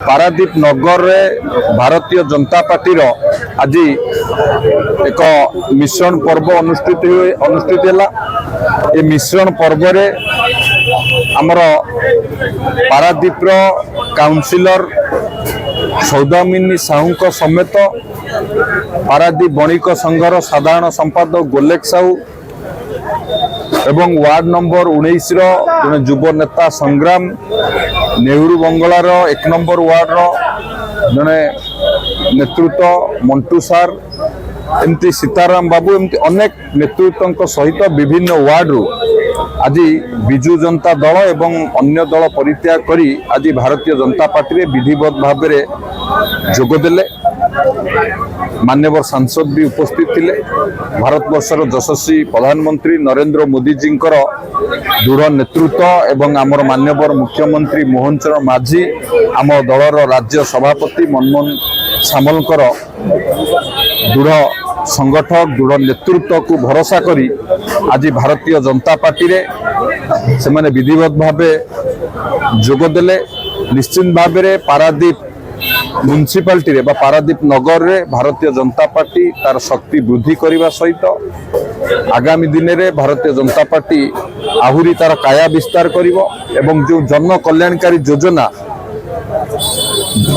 पारादीप नगर रे भारतीय जनता पार्टी रो आज एक मिश्रण पर्व अनुष्ठित है। ये मिश्रण पर्व रे आमर पारादीप रो काउंसिलर सौदामिनी साहू समेत पारादीप बणिक संघर साधारण संपादक गोलेक साहू एवं वार्ड नंबर 19 रो युव नेता संग्राम नेहरू बंगलार 1 नंबर वार्ड रो जने नेतृत्व मंटू सार एमती सीताराम बाबू एमती अनेक नेतृत्व सहित विभिन्न वार्ड रु आज विजु जनता दल एवं अन्य दल परित्याग करी आज भारतीय जनता पार्टी विधिवत भाव में जोगदेले। मान्यवर सांसद भी उपस्थित थिले। भारतवर्षर यशस्वी प्रधानमंत्री नरेंद्र मोदी जी दृढ़ नेतृत्व एवं आमर मान्यवर मुख्यमंत्री मोहन चरण माझी आम दलर राज्य सभापति मनमोहन सामलकर दृढ़ संगठक दृढ़ नेतृत्व को भरोसा करी आज भारतीय जनता पार्टी रे से माने विधिवत भावे जोगदेले। निश्चित भाव में पारादीप म्युनिसिपालिटी रे बा पारादीप नगर रे भारतीय जनता पार्टी तार शक्ति वृद्धि करने सहित आगामी दिन में भारतीय जनता पार्टी आहुरी तार काया विस्तार करिवो एवं जो जन कल्याणकारी योजना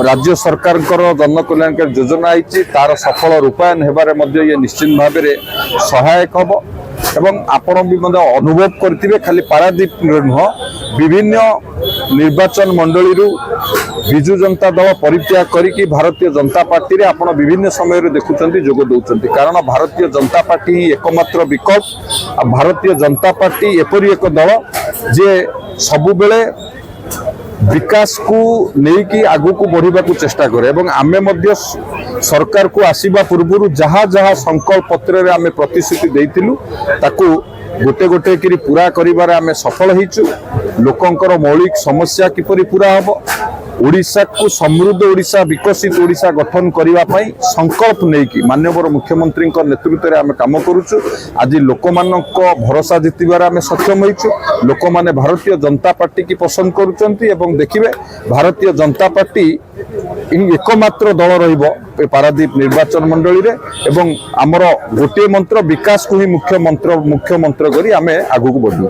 राज्य सरकार जन कल्याणकारी योजना आई तार सफल रूपायन हेबारे मध्य ये निश्चित भाव में सहायक हम एवं आपण भी अनुभव करथिबे खाली पारादीप नुह विभिन्न निर्वाचन मंडली विजु जनता दल परित्याग करी भारतीय जनता पार्टी रे आपण विभिन्न समय रे देखुचंती जोग दउचंती। कारण भारतीय जनता पार्टी ही एकमात्र विकल्प। भारतीय जनता पार्टी एपरी एक दल जे सबु बेले विकास को लेकिन आगु को बढ़िबा को चेष्टा करे एवं आमे मध्य सरकार को आसीबा पूर्व जहाँ जहाँ संकल्प पत्र रे आमे प्रतिश्रुति देइतिलु ताकू गोटे गोटे करी पूरा करिबार आमे सफल होइछु। लोकंकर मौलिक समस्या किपरि पूरा हबो, ओडिशा को समृद्ध ओडिशा विकसित ओडिशा गठन करिबा पई संकल्प नेकी माननीय मुख्यमंत्री नेतृत्व रे आमे काम करूछु। आज लोक मानको भरोसा जितिबार आमे सक्षम होइछु। लोक माने भारतीय जनता पार्टी की पसंद करूचंती एवं देखिबे भारतीय जनता पार्टी एकमात्र दल रहिबो पारादीप निर्वाचन मंडली रे एवं आमर गोटे मंत्र विकास को ही मुख्य मंत्र करी आमे आगु को बढ़ू।